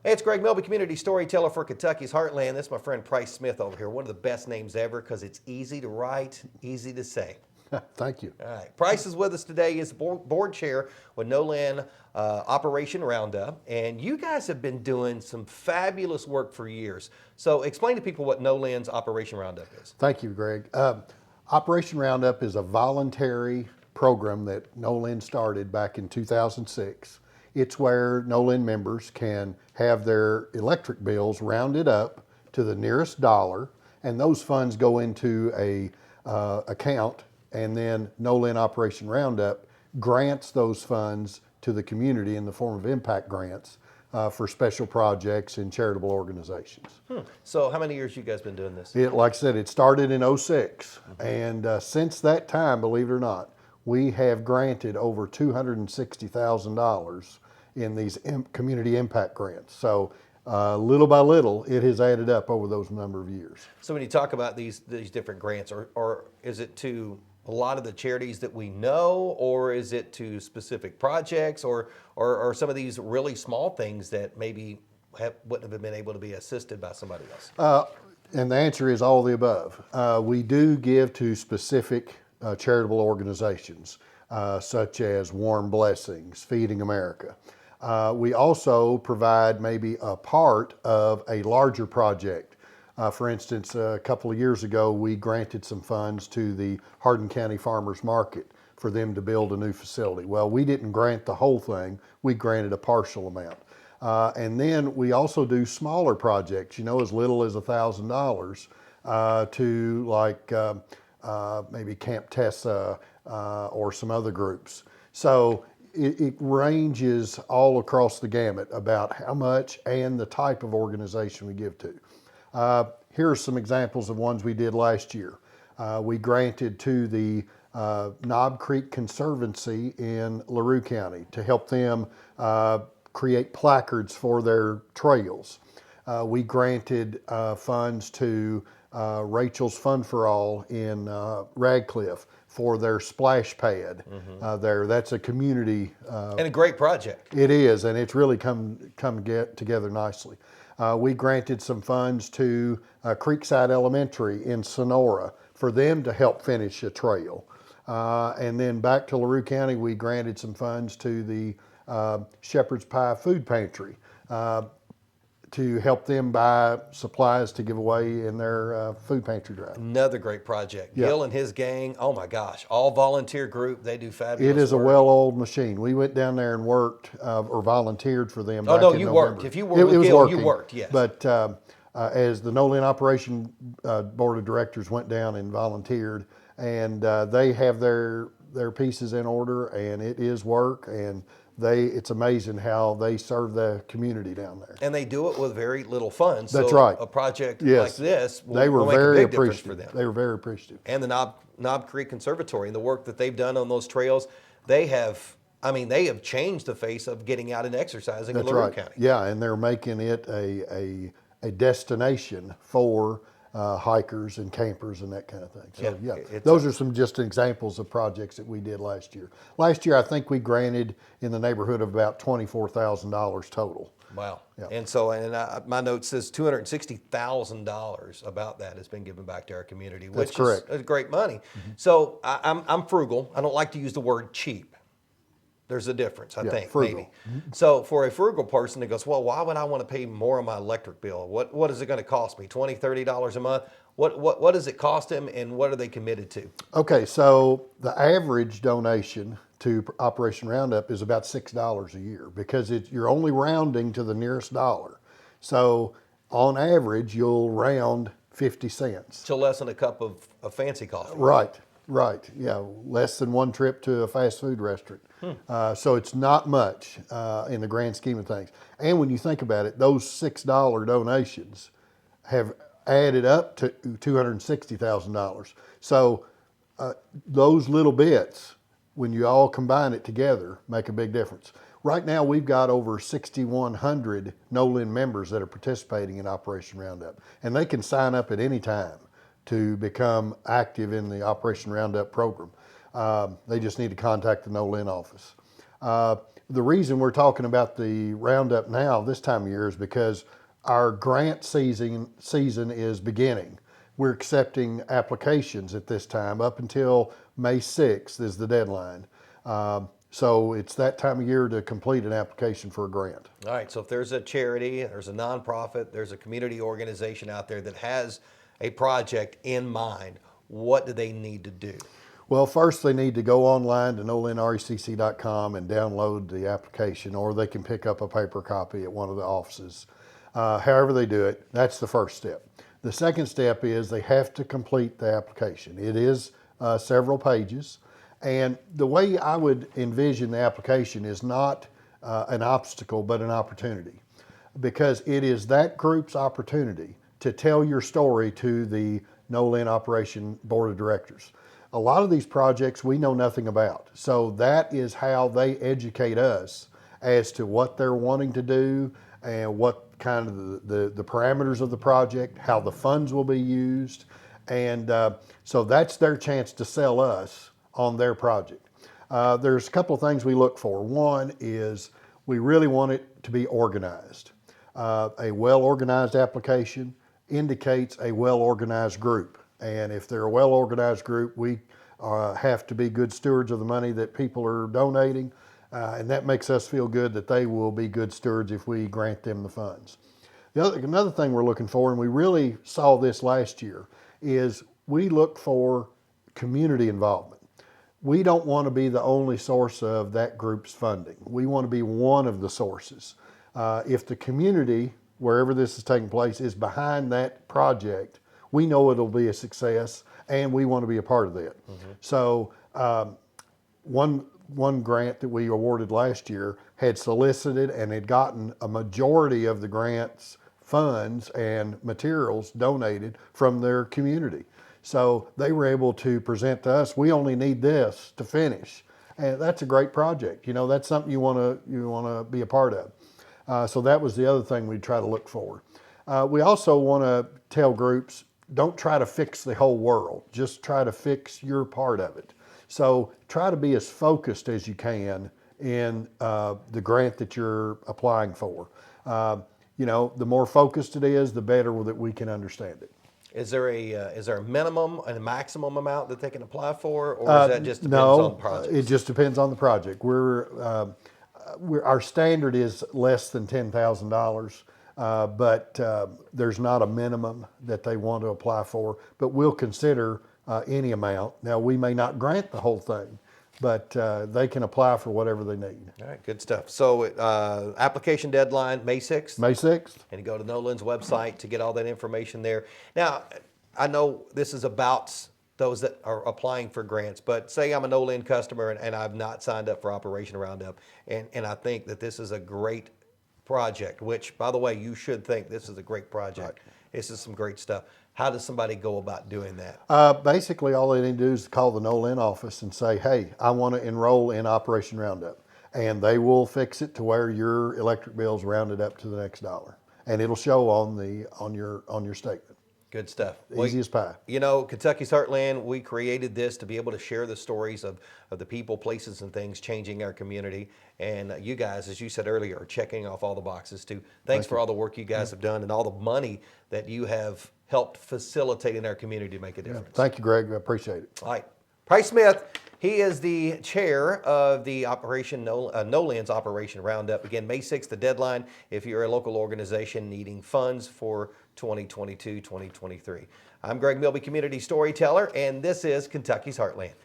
Hey, it's Greg Milby, community storyteller for Kentucky's Heartland. This is my friend Price Smith over here. One of the best names ever because it's easy to write, easy to say. Thank you. All right. Price is with us today. He's board chair with Nolin Operation Roundup. And you guys have been doing some fabulous work for years. So explain to people what Nolin's Operation Roundup is. Thank you, Greg. Operation Roundup is a voluntary program that Nolin started back in 2006. It's where Nolin members can have their electric bills rounded up to the nearest dollar, and those funds go into a account, and then Nolin Operation Roundup grants those funds to the community in the form of impact grants for special projects and charitable organizations. So how many years you guys been doing this? Like I said, it started in '06, and since that time, believe it or not, we have granted over $260,000 in these community impact grants. So little by little, it has added up over those number of years. So when you talk about these different grants, or is it to a lot of the charities that we know, or is it to specific projects, or some of these really small things that maybe wouldn't have been able to be assisted by somebody else? And the answer is all the above. We do give to specific charitable organizations, such as Warm Blessings, Feeding America. We also provide maybe a part of a larger project. For instance, a couple of years ago, we granted some funds to the Hardin County Farmers Market for them to build a new facility. Well, we didn't grant the whole thing. We granted a partial amount. And then we also do smaller projects, as little as $1,000 to like maybe Camp Tessa or some other groups. So it ranges all across the gamut about how much and the type of organization we give to. Here are some examples of ones we did last year. We granted to the Knob Creek Conservancy in LaRue County to help them create placards for their trails. We granted funds to Rachel's Fun for All in Radcliffe for their splash pad there. That's a community. And a great project. It is, and it's really come together nicely. We granted some funds to Creekside Elementary in Sonora for them to help finish a trail. And then back to LaRue County, we granted some funds to the Shepherd's Pie Food Pantry to help them buy supplies to give away in their food pantry drive. Another great project. Yeah. Gil and his gang, oh my gosh, all volunteer group. They do fabulous It is work. a well-oiled machine. We went down there and worked or volunteered for them. Oh, back no, in you November. worked. If you were with was Gil, working, you worked, yes. But as the Nolin Operation Board of Directors went down and volunteered, and they have their pieces in order, and it is work, and it's amazing how they serve the community down there. And they do it with very little funds. That's so right. A project Yes. like this They were will make very a big difference for appreciative. them. They were very appreciative. And the Knob Creek Conservatory and the work that they've done on those trails, they have changed the face of getting out and exercising in That's LaRue right. County. Yeah, and they're making it a destination for hikers and campers and that kind of thing. So Yeah, those are some just examples of projects that we did last year. Last year, I think we granted in the neighborhood of about $24,000 total. Wow. Yeah. And so, my note says $260,000 about that has been given back to our community, which That's correct. is great money. So I'm frugal. I don't like to use the word cheap. There's a difference, I think, frugal. maybe. So for a frugal person that goes, well, why would I want to pay more on my electric bill? What is it going to cost me? $20, $30 a month? What does it cost them, and what are they committed to? Okay, so the average donation to Operation Roundup is about $6 a year because you're only rounding to the nearest dollar. So on average, you'll round 50 cents. So less than a cup of fancy coffee. Right. Yeah, less than one trip to a fast food restaurant. So it's not much in the grand scheme of things. And when you think about it, those $6 donations have added up to $260,000. So those little bits, when you all combine it together, make a big difference. Right now, we've got over 6,100 Nolin members that are participating in Operation Roundup, and they can sign up at any time to become active in the Operation Roundup program. They just need to contact the Nolin office. the reason we're talking about the Roundup now this time of year is because our grant season is beginning. We're accepting applications at this time. Up until May 6th is the deadline. So it's that time of year to complete an application for a grant. All right, so if there's a charity, there's a nonprofit, there's a community organization out there that has a project in mind, what do they need to do? Well, first they need to go online to nolinrecc.com and download the application, or they can pick up a paper copy at one of the offices. However they do it, that's the first step. The second step is they have to complete the application. It is several pages, and the way I would envision the application is not an obstacle, but an opportunity, because it is that group's opportunity to tell your story to the Nolin Operation Board of Directors. A lot of these projects we know nothing about, so that is how they educate us as to what they're wanting to do and what kind of the parameters of the project, how the funds will be used, and so that's their chance to sell us on their project. There's a couple of things we look for. One is we really want it to be organized. A well-organized application indicates a well-organized group. And if they're a well-organized group, we have to be good stewards of the money that people are donating. And that makes us feel good that they will be good stewards if we grant them the funds. Another thing we're looking for, and we really saw this last year, is we look for community involvement. We don't want to be the only source of that group's funding. We want to be one of the sources. If the community, wherever this is taking place, is behind that project, we know it'll be a success, and we want to be a part of that. Mm-hmm. So one grant that we awarded last year had solicited and had gotten a majority of the grant's funds and materials donated from their community. So they were able to present to us, we only need this to finish. And that's a great project. You know, that's something you want to be a part of. So that was the other thing we try to look for. We also want to tell groups, don't try to fix the whole world. Just try to fix your part of it. So try to be as focused as you can in the grant that you're applying for. You know, the more focused it is, the better that we can understand it. Is there a minimum and a maximum amount that they can apply for, or is that just depends on the project? It just depends on the project. Our standard is less than $10,000, but there's not a minimum that they want to apply for. But we'll consider any amount. Now, we may not grant the whole thing, but they can apply for whatever they need. All right, good stuff. So application deadline, May 6th? May 6th. And you go to Nolin's website to get all that information there. Now, I know this is about those that are applying for grants, but say I'm a Nolin customer and I've not signed up for Operation Roundup, and I think that this is a great project, which, by the way, you should think this is a great project. Right. This is some great stuff. How does somebody go about doing that? Basically, all they need to do is call the Nolin office and say, hey, I want to enroll in Operation Roundup. And they will fix it to where your electric bill's rounded up to the next dollar. And it'll show on your statement. Good stuff. Easy as pie. You know, Kentucky's Heartland, we created this to be able to share the stories of the people, places, and things changing our community. And you guys, as you said earlier, are checking off all the boxes too. Thanks for all the work you guys have done and all the money that you have helped facilitate in our community to make a difference. Thank you, Greg. I appreciate it. All right. Price Smith, he is the chair of the Nolin's Operation Roundup. Again, May 6th, the deadline if you're a local organization needing funds for 2022-2023. I'm Greg Milby, community storyteller, and this is Kentucky's Heartland.